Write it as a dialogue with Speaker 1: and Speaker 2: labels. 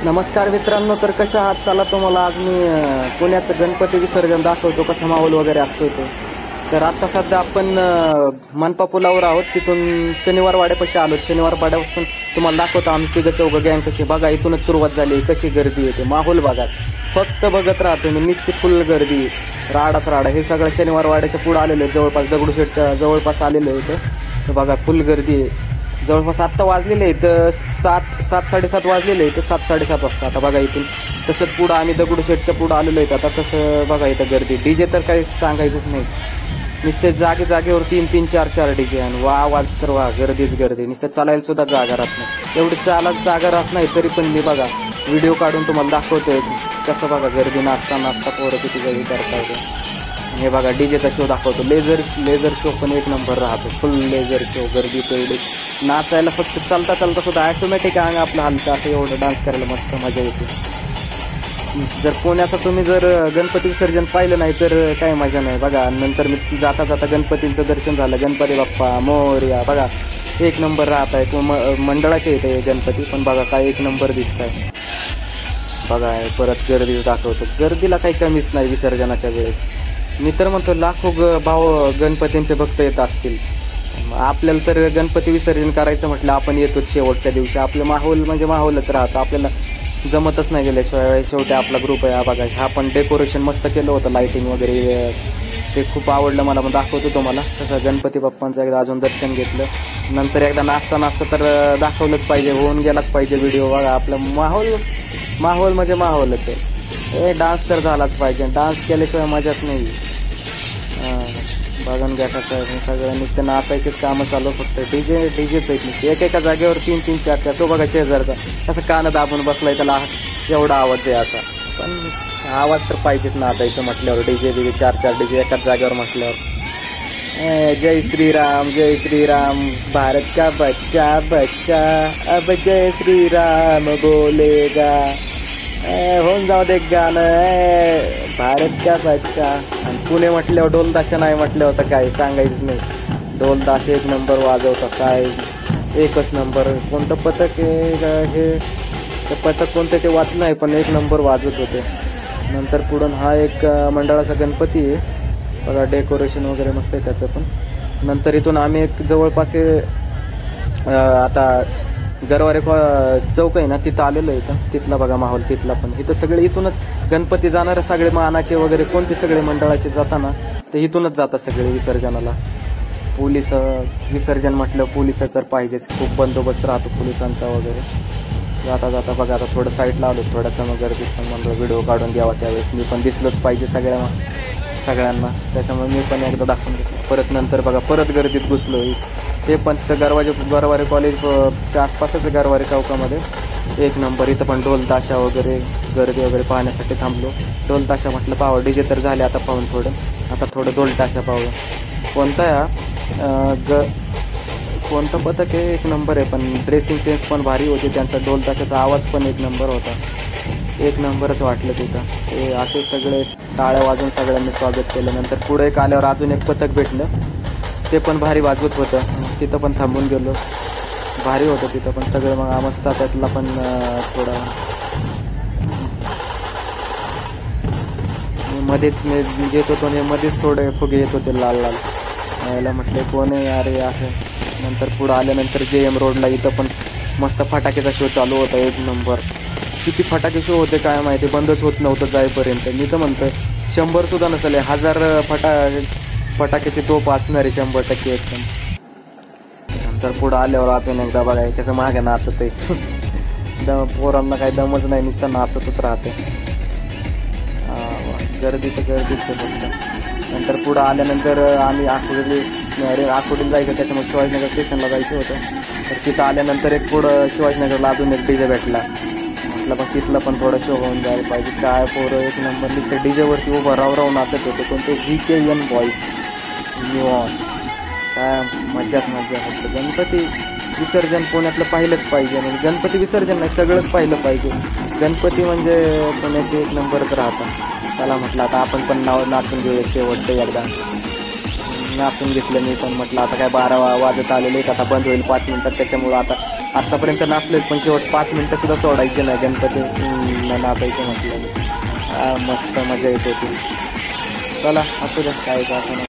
Speaker 1: नमस्कार मित्रांनो, तर कशा आहात? चला तुम्हाला आज मी पुण्याचं गणपती विसर्जन दाखवतो, कसा माहोल वगैरे असतो ते. तर आता सध्या आपण मनपा पुलावर आहोत, तिथून शनिवार वाड्यापाशी आलो. शनिवार वाड्यापासून तुम्हाला दाखवतो आम्ही तिघं चौघं गँग कशी. बघा इथूनच सुरुवात झाली, कशी गर्दी येते, माहोल बघा. फक्त बघत राहतो मी, नुसती फुल गर्दी, राडाच राडा. हे सगळं शनिवार वाड्याच्या पुढे आलेलं आहे, जवळपास दगडूशेठच्या जवळपास आलेलं आहे इथं. तर बघा फुल गर्दी आहे. जवळपास आत्ता वाजलेले आहेत 7-7:30 वाजलेले आहेत, 7-7:30 वाजता. आता बघा इथून तसंच पुढं आम्ही दगडूशेठच्या पुढं आलेलो आहेत. आता तसं बघा इथं गर्दी, डीजे तर काही सांगायचंच नाही. नुसते जागेवर 3-3, 4-4 डीजे, आणि वा आवाज तर वा, गर्दीच गर्दी. नुसतं चालायला सुद्धा जागा राहत नाही, एवढी चालायला जागा राहत नाही. तरी पण मी बघा व्हिडिओ काढून तुम्हाला दाखवतोय कसं बघा गर्दी, नाचता पोरं किती गर्दी करता येते. हे बघा डीजेचा शो दाखवतो, लेझर शो पण एक नंबर राहतो, फुल लेझर शो. गर्दी तेवढी, नाचायला फक्त चालता सुद्धा ऑटोमॅटिक अंग आपलं हलतं, असं एवढं डान्स करायला मस्त मजा येते. जर पुण्याचा तुम्ही जर गणपती विसर्जन पाहिलं नाही तर काही मजा नाही. बघा नंतर मी जाता गणपतींचं दर्शन झालं, गणपती बाप्पा मोरया. बघा एक नंबर राहत आहे, मंडळाचे येते गणपती, पण बघा काय एक नंबर दिसत आहे. बघा परत गर्दी दाखवतो, गर्दीला काही कमीच नाही विसर्जनाच्या वेळेस. मी तर म्हणतो लाखो भाव गणपतींचे भक्त येत असतील. आपल्याला तर गणपती विसर्जन करायचं म्हटलं आपण येतोच शेवटच्या दिवशी. आपलं माहोल म्हणजे माहोलच राहतं, आपल्याला जमतच नाही गेल्याशिवाय. शेवटी आपला ग्रुप आहे. बघा हा पण डेकोरेशन मस्त केलं होतं, लाइटिंग वगैरे, ते खूप आवडलं मला. मग दाखवतो तुम्हाला तसं गणपती बाप्पांचं एकदा अजून दर्शन घेतलं. नंतर एकदा नाचता तर दाखवलंच पाहिजे, होऊन गेलाच पाहिजे व्हिडिओ. बघा आपलं माहोल म्हणजे माहोलच आहे. डान्स तर झालाच पाहिजे, डान्स केल्याशिवाय मजाच नाही. बघून घ्या कसं सगळं नुसते नाचायचेच कामं चालू, फक्त डीजेच आहेत नुसते. एकेका जागेवर 3-3, 4-4. तो बघा शेजारचा कसं कान दाबून बसलाय, त्याला एवढा आवाज आहे असा. पण आवाज तर पाहिजेच नाचायचं म्हटल्यावर. डीजे 4-4 डीजे एकाच जागेवर म्हटल्यावर. जय श्रीराम भारत का बच्चा बच्चा अब जय श्रीराम बोलेगा. होऊन जाऊ दे गाणं भारत का बच्चा. आणि पुणे म्हटल्यावर ढोल ताशा नाही म्हटलं होतं काय सांगायच नाही. ढोल ताशा एक नंबर वाजवता, काय एकच नंबर. कोणतं पथक हे पथक कोणतं ते वाचलं आहे, पण एक नंबर वाजवत होते. नंतर पुढून हा एक मंडळाचा गणपती आहे बघा, डेकोरेशन वगैरे मस्त आहे त्याचं पण. नंतर इथून आम्ही एक जवळपास आता गरवारे चौक आहे ना, तिथं आलेलो आहे. तिथला बघा माहोल, तिथला पण. इथं सगळे इथूनच गणपती जाणारे, सगळे मानाचे वगैरे कोणते सगळे मंडळाचे जाताना ते इथूनच जातात सगळे विसर्जनाला. पोलीस विसर्जन म्हटलं पोलीस तर पाहिजेच, खूप बंदोबस्त राहतो पोलिसांचा वगैरे. जाता बघा आता थोडं साईडला आलो, थोडं कमी गर्दीत, पण म्हणलं व्हिडिओ काढून द्यावा त्यावेळेस. मी पण दिसलोच पाहिजे सगळ्यांना, त्याच्यामुळे मी पण एकदा दाखवून घेतलं. परत नंतर बघा परत गर्दीत घुसलो. हे पण तिथं गरवारे कॉलेजच्या आसपासच, गरवारे चौकामध्ये एक नंबर. इथं पण ढोल ताशा वगैरे, गर्दी वगैरे पाहण्यासाठी थांबलो. ढोल ताशा म्हटलं पाहावं, डीजे तर झाले आता पाहून आता थोडं ढोल ताशा पाहू. कोणतं पथक आहे एक नंबर आहे, पण ड्रेसिंग सेन्स पण भारी होते त्यांचा. ढोल ताशाचा आवाज पण एक नंबर होता, एक नंबरच वाटलं तिथं. ते असे सगळे टाळ्या वाजून सगळ्यांनी स्वागत केलं. नंतर पुढे एक आल्यावर अजून एक पथक भेटलं, ते पण भारी वाजवत होतं. तिथं पण थांबून गेलो, भारी होतं तिथं पण सगळं. मग मस्त त्यातला पण थोडा मध्येच मी घेत होतो आणि मध्येच थोडे फुगे येत होते लाल याला. म्हटले कोण आहे अरे असं. नंतर पुढं आल्यानंतर JM रोडला इथं पण मस्त फटाक्याचा शो चालू होता, एक नंबर. किती फटाके शो होते काय माहिती, बंदच होत नव्हतं जाईपर्यंत. मी तर म्हणतोय 100 सुद्धा नसेल, 1000 फटाक्याची तोप असणारे 100% एकदम. नंतर पुढं आल्यावर अजून एकदा बघाय त्याचं मागे नाचत आहे. पोरांना काही दमच नाही, नुसतं नाचतच राहते. गर्दी तर गर्दीच आहे फक्त. नंतर पुढं आल्यानंतर आम्ही आकुर्डीला जायचं, त्याच्यामुळे शिवाजीनगर स्टेशनला जायचं होतं. तर तिथं आल्यानंतर एक पुढं शिवाजीनगरला अजून एक डीजे भेटला. म्हटलं मग तिथलं पण थोडं शो होऊन जायला पाहिजे. काय पोरं एक नंबर नुसतं डीजेवरती उभं राव नाचत होते. कोणते VKN बॉईज न्यूऑन, काय मज्जाच मज्जा. फक्त गणपती विसर्जन पुण्यातलं पाहिलंच पाहिजे. म्हणजे गणपती विसर्जन नाही, सगळंच पाहिलं पाहिजे. गणपती म्हणजे पुण्याचे एक नंबरच राहतात. चला म्हटलं आता आपण पण नाचून घेऊया शेवटचं एकदा. नाचून घेतलं मी पण. म्हटलं आता काय 12 वाजत आलेले आहेत, आता बंद होईल 5 मिनिटात, त्याच्यामुळं आता आतापर्यंत नाचलेच, पण शेवट 5 मिनिटं सुद्धा सोडायचे नाही गणपती नाचायचं म्हटलं. मस्त मजा येत होती. चला असू द्या, काय का असं नाही.